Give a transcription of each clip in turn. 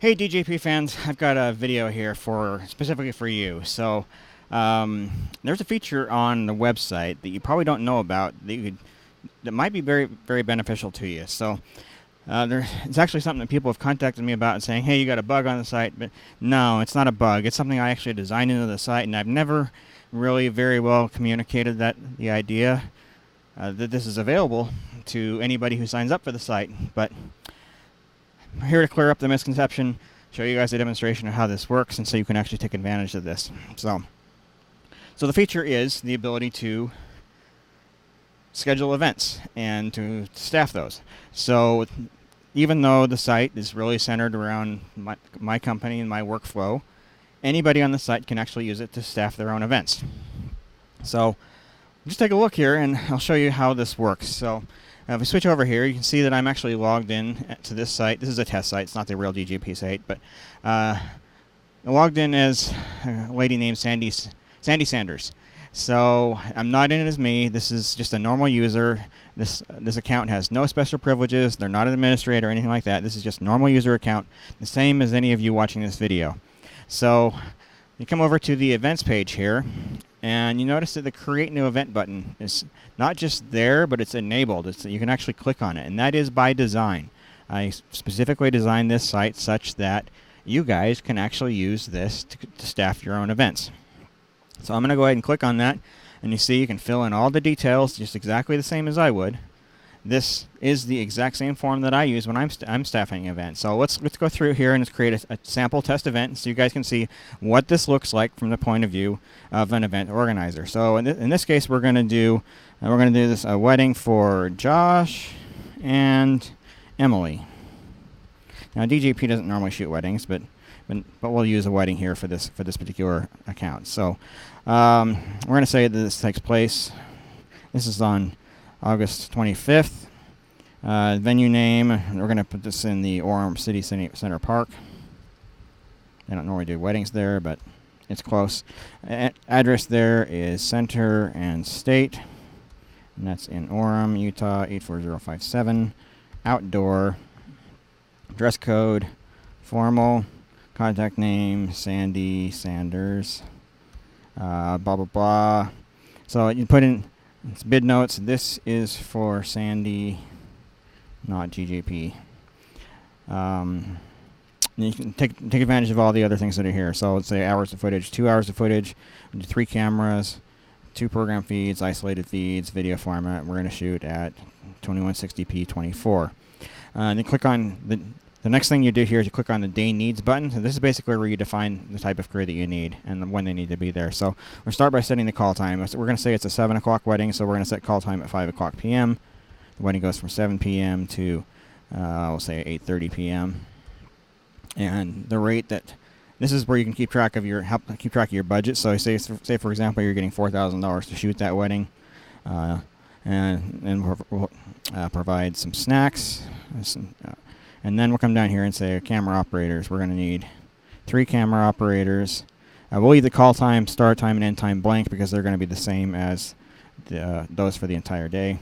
Hey DJP fans, I've got a video here for specifically for you. There's a feature on the website that you probably don't know about that might be very beneficial to you. It's actually something that people have contacted me about and saying, "Hey, you got a bug on the site," but no, it's not a bug. It's something I actually designed into the site, and I've never really very well communicated the idea that this is available to anybody who signs up for the site, but I'm here to clear up the misconception, show you guys a demonstration of how this works, and so you can actually take advantage of this. So the feature is the ability to schedule events and to staff those. So even though the site is really centered around my company and my workflow, anybody on the site can actually use it to staff their own events. So just take a look here and I'll show you how this works. So if we switch over here, you can see that I'm actually logged in to this site. This is a test site. It's not the real DJP site, but I logged in as a lady named Sandy Sanders. So I'm not in it as me. This is just a normal user. This account has no special privileges. They're not an administrator or anything like that. This is just a normal user account, the same as any of you watching this video. So you come over to the events page here, and you notice that the Create New Event button is not just there, but it's enabled. You can actually click on it, and that is by design. I specifically designed this site such that you guys can actually use this to staff your own events. So I'm going to go ahead and click on that, and you see you can fill in all the details just exactly the same as I would. This is the exact same form that I use when I'm staffing an event. So let's go through here and let's create a sample test event so you guys can see what this looks like from the point of view of an event organizer. So in this case, we're going to do this a wedding for Josh and Emily. Now DJP doesn't normally shoot weddings, but we'll use a wedding here for this particular account. So we're going to say that this takes place. This is on August 25th. Venue name, we're going to put this in the Orem City Center Park. They don't normally do weddings there, but it's close. Address there is Center and State, and that's in Orem, Utah 84057. Outdoor. Dress code, formal. Contact name, Sandy Sanders. Blah, blah, blah. So you put in it's bid notes. This is for Sandy, not GJP. You can take advantage of all the other things that are here. So let's say hours of footage, 2 hours of footage, 3 cameras, 2 program feeds, isolated feeds, video format. We're going to shoot at 2160p 24. And then click on the next thing you do here is you click on the Day Needs button. So this is basically where you define the type of crew that you need and when they need to be there. So we'll start by setting the call time. We're going to say it's a 7 o'clock wedding, so we're going to set call time at 5 o'clock p.m. The wedding goes from 7 p.m. to, we'll say 8:30 p.m. And the rate this is where you can keep track of your budget. So say for example you're getting $4,000 to shoot that wedding, and we'll provide some snacks. And then we'll come down here and say camera operators. We're going to need 3 camera operators. We'll leave the call time, start time, and end time blank because they're going to be the same as those for the entire day.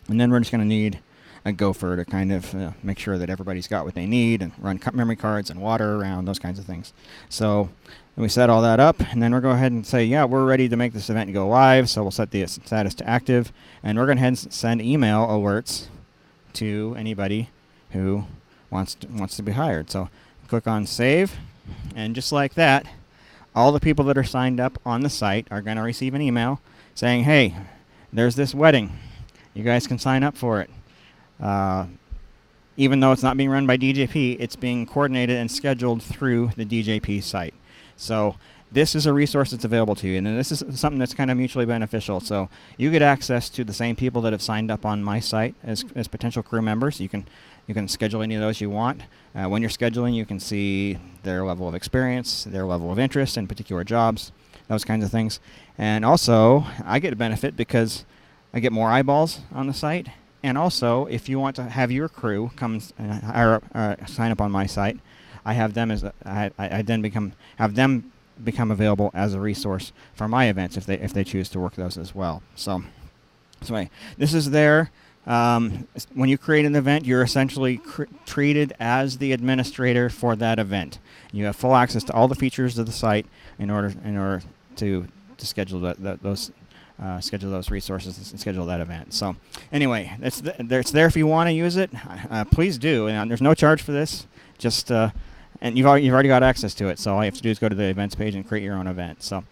And then we're just going to need a gopher to kind of make sure that everybody's got what they need and run memory cards and water around, those kinds of things. So we set all that up, and then we'll go ahead and say, yeah, we're ready to make this event go live. So we'll set the status to active, and we're going to head and send email alerts to anybody who wants to be hired. So click on save, and just like that, all the people that are signed up on the site are going to receive an email saying, hey, there's this wedding. You guys can sign up for it. Even though it's not being run by DJP, it's being coordinated and scheduled through the DJP site. So this is a resource that's available to you, and this is something that's kind of mutually beneficial. So you get access to the same people that have signed up on my site as potential crew members. You can schedule any of those you want. When you're scheduling, you can see their level of experience, their level of interest in particular jobs, those kinds of things. And also, I get a benefit because I get more eyeballs on the site. And also, if you want to have your crew come sign up on my site, I have them I then have them become available as a resource for my events if they choose to work those as well. So anyway, this is there. When you create an event, you're essentially treated as the administrator for that event. You have full access to all the features of the site in order to schedule schedule those resources and schedule that event. So anyway, it's there if you want to use it. Please do. And there's no charge for this. Just and you've already got access to it. So all you have to do is go to the events page and create your own event. So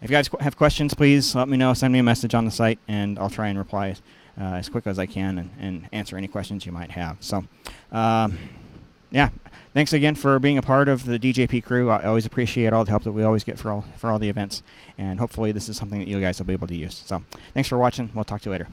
if you guys have questions, please let me know. Send me a message on the site, and I'll try and reply as quick as I can and answer any questions you might have. So, yeah, thanks again for being a part of the DJP crew. I always appreciate all the help that we always get for all the events, and hopefully this is something that you guys will be able to use. So, thanks for watching. We'll talk to you later.